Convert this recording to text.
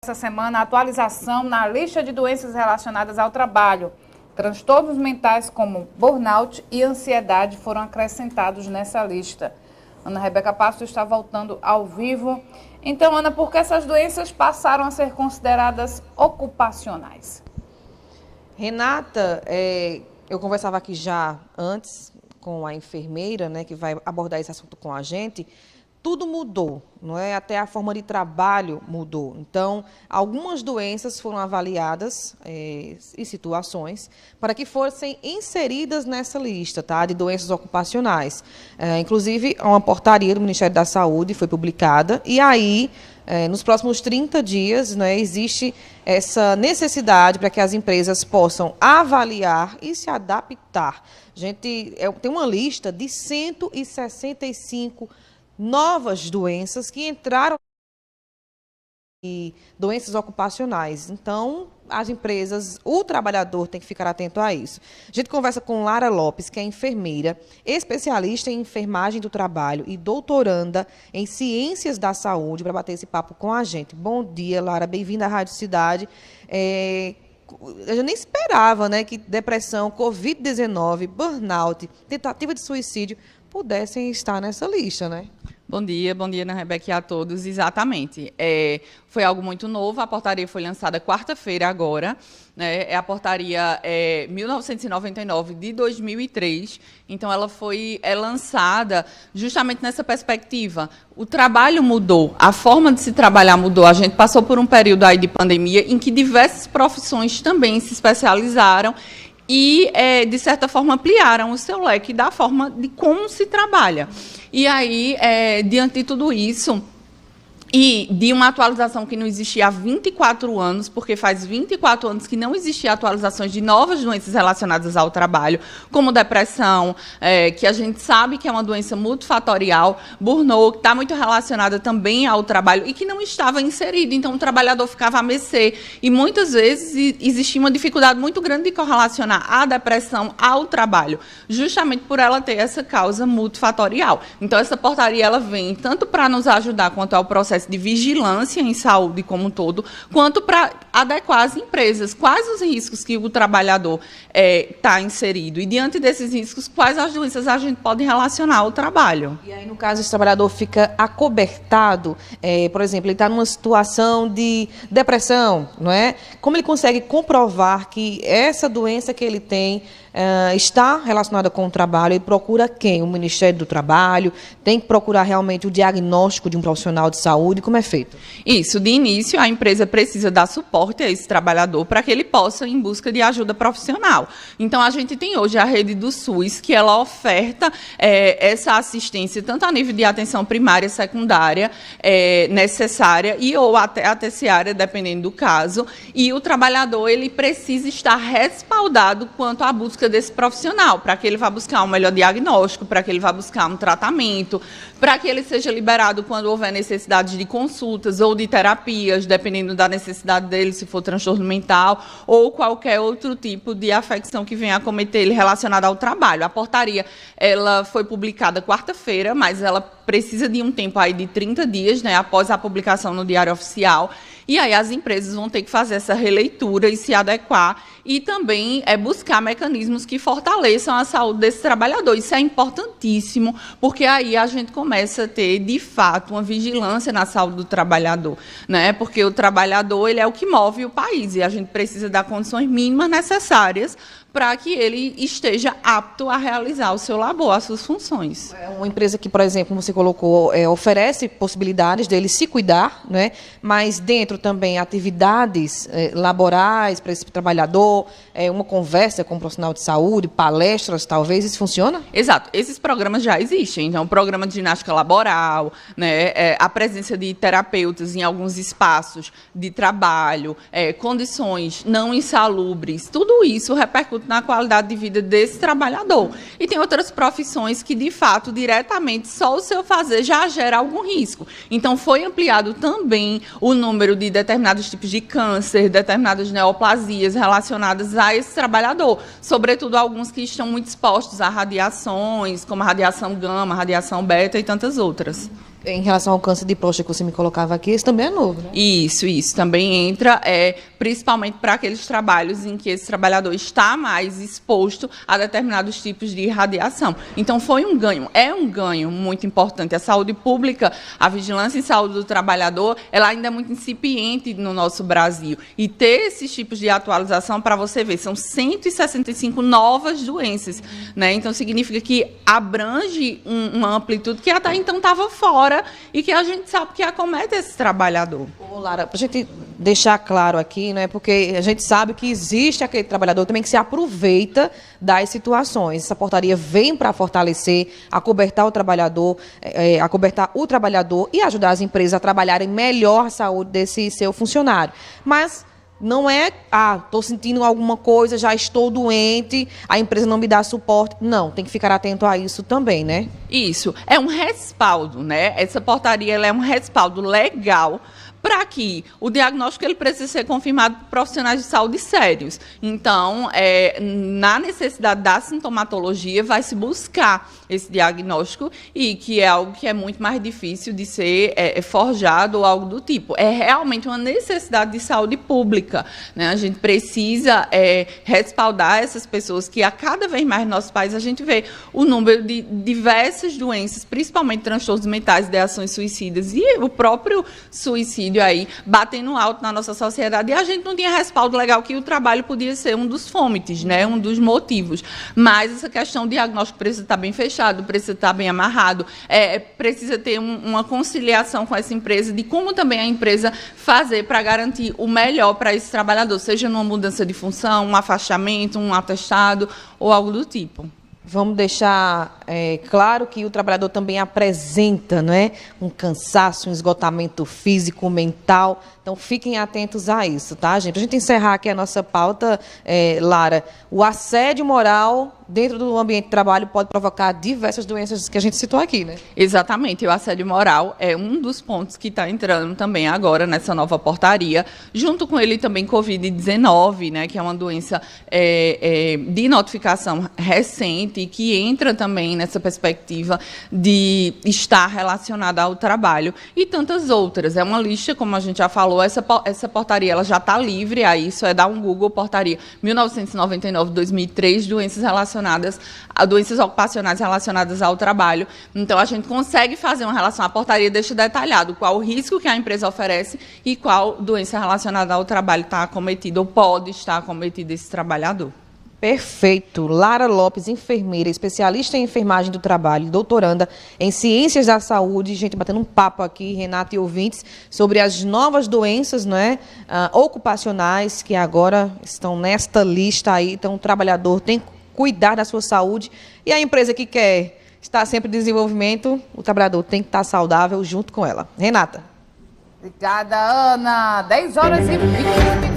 Essa semana, a atualização na lista de doenças relacionadas ao trabalho. Transtornos mentais como burnout e ansiedade foram acrescentados nessa lista. Ana Rebeca Pasto está voltando ao vivo. Então, Ana, por que essas doenças passaram a ser consideradas ocupacionais? Renata, eu conversava aqui já antes com a enfermeira, né, que vai abordar esse assunto com a gente. Tudo mudou, não é? Até a forma de trabalho mudou. Então, algumas doenças foram avaliadas e situações para que fossem inseridas nessa lista, tá? De doenças ocupacionais. Inclusive, uma portaria do Ministério da Saúde foi publicada e aí, nos próximos 30 dias, né, existe essa necessidade para que as empresas possam avaliar e se adaptar. A gente tem uma lista de 165 novas doenças que entraram em doenças ocupacionais. Então, as empresas, o trabalhador tem que ficar atento a isso. A gente conversa com Lara Lopes, que é enfermeira, especialista em enfermagem do trabalho e doutoranda em ciências da saúde, para bater esse papo com a gente. Bom dia, Lara, bem-vinda à Rádio Cidade. Eu nem esperava, né, que depressão, Covid-19, burnout, tentativa de suicídio pudessem estar nessa lista, né? Bom dia, Ana Rebeca, e a todos. Exatamente. Foi algo muito novo, a portaria foi lançada quarta-feira agora, né? É a portaria 1999 de 2003, então ela foi lançada justamente nessa perspectiva. O trabalho mudou, a forma de se trabalhar mudou. A gente passou por um período aí de pandemia em que diversas profissões também se especializaram e, de certa forma, ampliaram o seu leque da forma de como se trabalha. E aí, diante de tudo isso, e de uma atualização que não existia há 24 anos, porque faz 24 anos que não existia atualizações de novas doenças relacionadas ao trabalho, como depressão, que a gente sabe que é uma doença multifatorial, burnout, que está muito relacionada também ao trabalho e que não estava inserida, então o trabalhador ficava a mercê. E muitas vezes existia uma dificuldade muito grande de correlacionar a depressão ao trabalho, justamente por ela ter essa causa multifatorial. Então, essa portaria ela vem tanto para nos ajudar quanto ao processo de vigilância em saúde como um todo, quanto para adequar as empresas. Quais os riscos que o trabalhador está inserido? E, diante desses riscos, quais as doenças a gente pode relacionar ao trabalho? E aí, no caso, esse trabalhador fica acobertado, por exemplo, ele está numa situação de depressão, não é? Como ele consegue comprovar que essa doença que ele tem está relacionada com o trabalho? Ele procura quem? O Ministério do Trabalho? Tem que procurar realmente o diagnóstico de um profissional de saúde? Como é feito? Isso, de início, a empresa precisa dar suporte a esse trabalhador para que ele possa ir em busca de ajuda profissional. Então, a gente tem hoje a rede do SUS, que ela oferta essa assistência, tanto a nível de atenção primária, secundária, necessária, e ou até a terciária, dependendo do caso. E o trabalhador, ele precisa estar respaldado quanto à busca desse profissional, para que ele vá buscar um melhor diagnóstico, para que ele vá buscar um tratamento, para que ele seja liberado quando houver necessidade de consultas ou de terapias, dependendo da necessidade dele, se for transtorno mental ou qualquer outro tipo de afecção que venha a acometer ele relacionada ao trabalho. A portaria ela foi publicada quarta-feira, mas ela precisa de um tempo aí de 30 dias, né, após a publicação no Diário Oficial. E aí as empresas vão ter que fazer essa releitura e se adequar e também buscar mecanismos que fortaleçam a saúde desse trabalhador. Isso é importantíssimo, porque aí a gente começa a ter, de fato, uma vigilância na saúde do trabalhador, né? Porque o trabalhador ele é o que move o país e a gente precisa dar condições mínimas necessárias para que ele esteja apto a realizar o seu labor, as suas funções. É uma empresa que, por exemplo, como você colocou, oferece possibilidades dele se cuidar, né? Mas dentro também atividades laborais para esse trabalhador, uma conversa com um profissional de saúde, palestras, talvez, isso funciona? Exato, esses programas já existem. Então, o programa de ginástica laboral, né? A presença de terapeutas em alguns espaços de trabalho, condições não insalubres, tudo isso repercute na qualidade de vida desse trabalhador. E tem outras profissões que, de fato, diretamente, só o seu fazer já gera algum risco. Então, foi ampliado também o número de determinados tipos de câncer, determinadas neoplasias relacionadas a esse trabalhador, sobretudo alguns que estão muito expostos a radiações, como a radiação gama, a radiação beta e tantas outras. Em relação ao câncer de próstata que você me colocava aqui, esse também é novo, né? Isso também entra, principalmente para aqueles trabalhos em que esse trabalhador está mais exposto a determinados tipos de radiação. Então, foi um ganho, é um ganho muito importante. A saúde pública, a vigilância em saúde do trabalhador, ela ainda é muito incipiente no nosso Brasil. E ter esses tipos de atualização, para você ver, são 165 novas doenças, né? Então, significa que abrange uma amplitude que até então estava fora e que a gente sabe que acomete esse trabalhador. Ô, Lara, para a gente deixar claro aqui, né, porque a gente sabe que existe aquele trabalhador também que se aproveita das situações. Essa portaria vem para fortalecer, acobertar o trabalhador, acobertar o trabalhador e ajudar as empresas a trabalharem melhor a saúde desse seu funcionário. Mas não é, estou sentindo alguma coisa, já estou doente, a empresa não me dá suporte. Não, tem que ficar atento a isso também, né? Isso, é um respaldo, né? Essa portaria ela é um respaldo legal para que o diagnóstico ele precisa ser confirmado por profissionais de saúde sérios. Então, na necessidade da sintomatologia, vai se buscar esse diagnóstico e que é algo que é muito mais difícil de ser forjado ou algo do tipo. É realmente uma necessidade de saúde pública, né? A gente precisa respaldar essas pessoas que a cada vez mais no nosso país a gente vê o número de diversas doenças, principalmente transtornos mentais, ideações suicidas e o próprio suicídio aí batendo alto na nossa sociedade, e a gente não tinha respaldo legal que o trabalho podia ser um dos fômites, né, um dos motivos. Mas essa questão do diagnóstico precisa estar bem fechado, precisa estar bem amarrado, precisa ter uma conciliação com essa empresa de como também a empresa fazer para garantir o melhor para esse trabalhador, seja numa mudança de função, um afastamento, um atestado ou algo do tipo. Vamos deixar claro que o trabalhador também apresenta, não é, um cansaço, um esgotamento físico, mental. Então, fiquem atentos a isso, tá, gente? Para a gente encerrar aqui a nossa pauta, Lara, o assédio moral dentro do ambiente de trabalho pode provocar diversas doenças que a gente citou aqui, né? Exatamente. E o assédio moral é um dos pontos que está entrando também agora nessa nova portaria, junto com ele também Covid-19, né, que é uma doença de notificação recente e que entra também nessa perspectiva de estar relacionada ao trabalho e tantas outras. É uma lista, como a gente já falou, essa portaria ela já está livre a isso, dar um Google, portaria 1999-2003, doenças ocupacionais relacionadas ao trabalho. Então, a gente consegue fazer uma relação, a portaria deixa detalhado qual o risco que a empresa oferece e qual doença relacionada ao trabalho está acometida ou pode estar acometida esse trabalhador. Perfeito. Lara Lopes, enfermeira, especialista em enfermagem do trabalho, doutoranda em ciências da saúde. Gente, batendo um papo aqui, Renata e ouvintes, sobre as novas doenças, né, ocupacionais que agora estão nesta lista aí. Então, o trabalhador tem que cuidar da sua saúde e a empresa que quer estar sempre em desenvolvimento, o trabalhador tem que estar saudável junto com ela. Renata. Obrigada, Ana. 10 horas e 20 minutos.